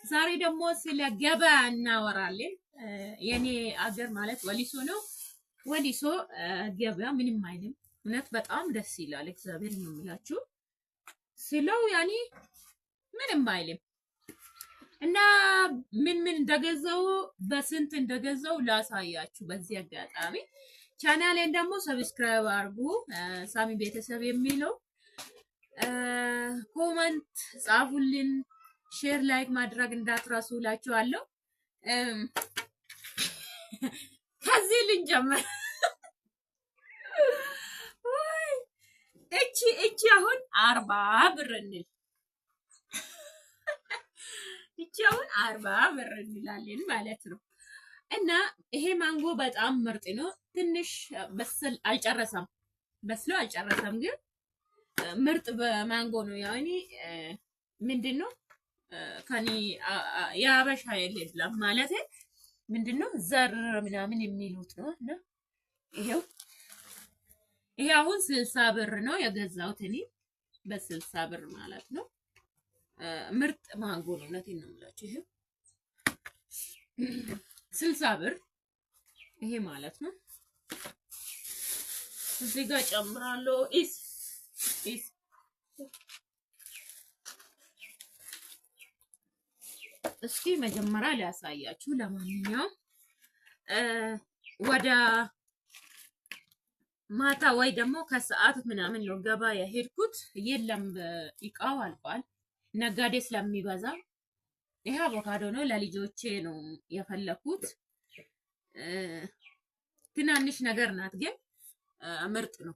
ዛሬ ደግሞ ስለ ገበያ እናወራለን። የኔ አገር ማለት ወሊሶ ነው። ወሊሶ ገበያ ምንም አይልም። እውነት በጣም ደስ ይላል። እግዚአብሔር ነው የምላችሁ ስለው ያኔ ምንም አይልም እና ምን እንደገዛው በስንት እንደገዛው ላሳያችሁ በዚህ አጋጣሚ። ቻናሌን ደግሞ ሰብስክራይብ አድርጉ። ሳሚ ቤተሰብ የሚለው ኮመንት ጻፉልን። ሼር ላይክ ማድረግ እንዳትረሱ እላችኋለሁ። ከዚህ ልንጀምር። እቺ አሁን 40 ብር እንል። እቺ አሁን 40 ብር እንላለን ማለት ነው። እና ይሄ ማንጎ በጣም ምርጥ ነው። ትንሽ በስሎ አልጨረሰም፣ ግን ምርጥ በማንጎ ነው። ያኔ ምንድነው ከኒ ያበሻ የለም ማለት ምንድነው ዘር ምናምን የሚሉት ነው። እና ይሄ አሁን 60 ብር ነው የገዛሁት እኔ በ60 ብር ማለት ነው። ምርጥ ማንጎ ነው። እውነቴን ነው የምላችሁ። ይሄ 60 ብር ይሄ ማለት ነው። እዚህ ጋር ጨምራለሁ። እስኪ መጀመሪያ ሊያሳያችሁ። ለማንኛውም ወደ ማታ ወይ ደግሞ ከሰዓት ምናምን ነው ገበያ የሄድኩት። የለም እቃው አልቋል፣ ነጋዴ ስለሚበዛ። ይሄ አቮካዶ ነው፣ ለልጆቼ ነው የፈለኩት። ትናንሽ ነገር ናት፣ ግን ምርጥ ነው።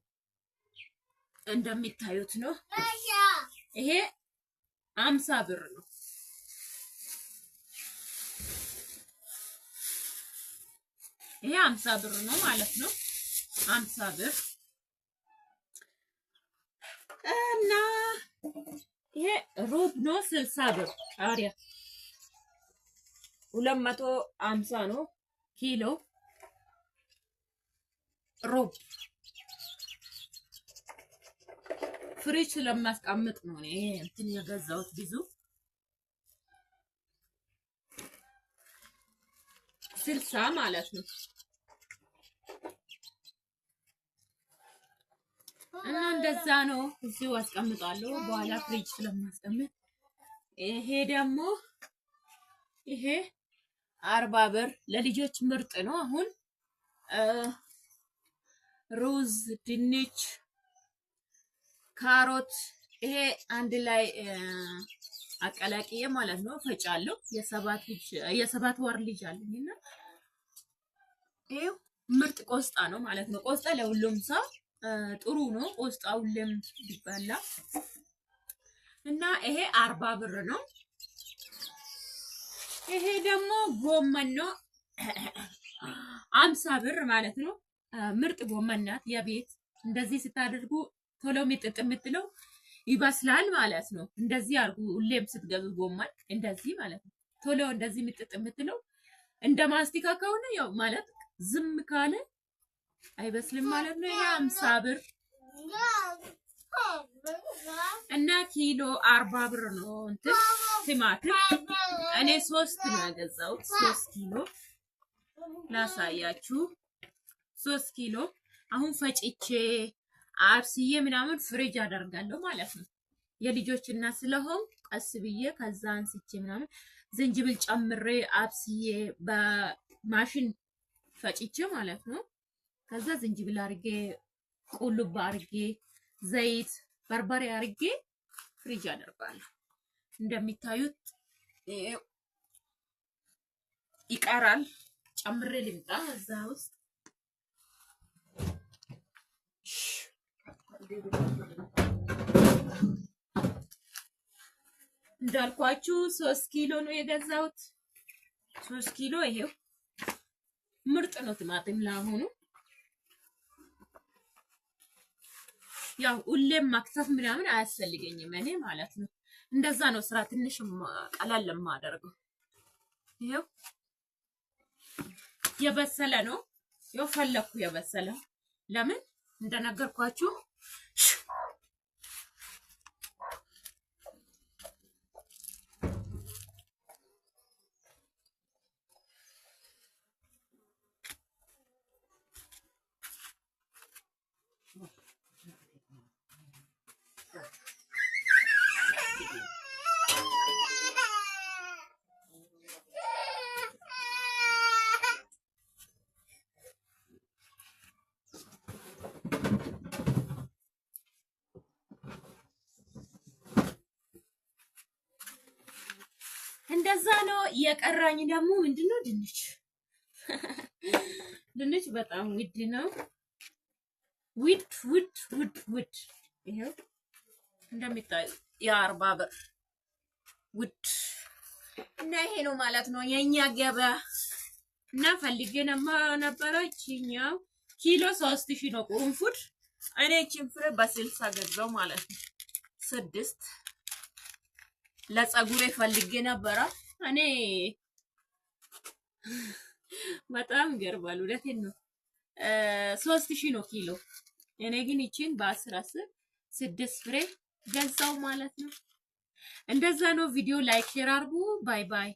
እንደሚታዩት ነው። ይሄ 50 ብር ነው። ይሄ 50 ብር ነው ማለት ነው። 50 ብር እና ይሄ ሩብ ነው። 60 ብር ቃሪያ 250 ነው ኪሎ ሩብ። ፍሪጅ ስለማስቀምጥ ነው እኔ እንትን የገዛሁት ብዙ 60 ማለት ነው። እና እንደዛ ነው። እዚሁ አስቀምጣለሁ በኋላ ፍሪጅ ስለማስቀምጥ። ይሄ ደግሞ 40 ብር ለልጆች ምርጥ ነው። አሁን ሩዝ፣ ድንች፣ ካሮት ይሄ አንድ ላይ አቀላቅዬ ማለት ነው ፈጫለሁ። የሰባት ወር ልጅ አለኝና ይሄው ምርጥ ቆስጣ ነው ማለት ነው። ቆስጣ ለሁሉም ሰው ጥሩ ነው። ቆስጣ ሁሉም ይበላ እና ይሄ 40 ብር ነው። ይሄ ደግሞ ጎመን ነው 50 ብር ማለት ነው። ምርጥ ጎመን ናት የቤት። እንደዚህ ስታደርጉ ቶሎ ሚጥጥ የምትለው ይበስላል ማለት ነው። እንደዚህ አድርጉ ሁሌም ስትገዙ ጎመን እንደዚህ ማለት ነው። ቶሎ እንደዚህ ሚጥጥ የምትለው እንደ ማስቲካ ከሆነ ያው ማለት ዝም ካለ አይበስልም ማለት ነው። ይሄ 50 ብር እና ኪሎ 40 ብር ነው። እንትን ቲማቲም እኔ 3 ነው ያገዛሁት። 3 ኪሎ ላሳያችሁ። 3 ኪሎ አሁን ፈጭቼ አብስዬ ምናምን ፍሪጅ አደርጋለሁ ማለት ነው። የልጆች እናት ስለሆን ቀስ ብዬ ከዛ አንስቼ ምናምን ዝንጅብል ጨምሬ አብስዬ በማሽን ፈጭቼ ማለት ነው። ከዛ ዝንጅብል አርጌ ቁልባ አርጌ ዘይት በርበሬ አርጌ ፍሪጅ አደርጋለሁ። እንደሚታዩት ይቀራል። ጨምሬ ልምጣ እዛ ውስጥ እንዳልኳችሁ 3 ኪሎ ነው የገዛሁት። 3 ኪሎ ይሄው ምርጥ ነው ቲማቲም ለአሁኑ። ያው ሁሌም ማክተፍ ምናምን አያስፈልገኝም እኔ ማለት ነው። እንደዛ ነው ስራ ትንሽ ቀላል ለማደርገው። ይሄው የበሰለ ነው። ያው ፈለኩ የበሰለ ለምን እንደነገርኳችሁ እንደዛ ነው። የቀራኝ ደግሞ ምንድነው ድንች ድንች በጣም ውድ ነው። ውድ ይሄው እንደሚታዩ የ40 ብር ውድ እና ይሄ ነው ማለት ነው የኛ ገበያ። እና ፈልጌ ነበረችኛው ኪሎ 3000 ነው ቁንፉድ። እኔ እቺን ፍሬ በ60 ገዛው ማለት ነው። 6 ለፀጉሬ ፈልጌ ነበረ። እኔ በጣም ገርባል። ወደቴን ነው 3000 ነው ኪሎ። እኔ ግን እቺን በ10 6 ፍሬ ገዛው ማለት ነው። እንደዛ ነው። ቪዲዮ ላይክ ሼር አድርጉ። ባይ ባይ።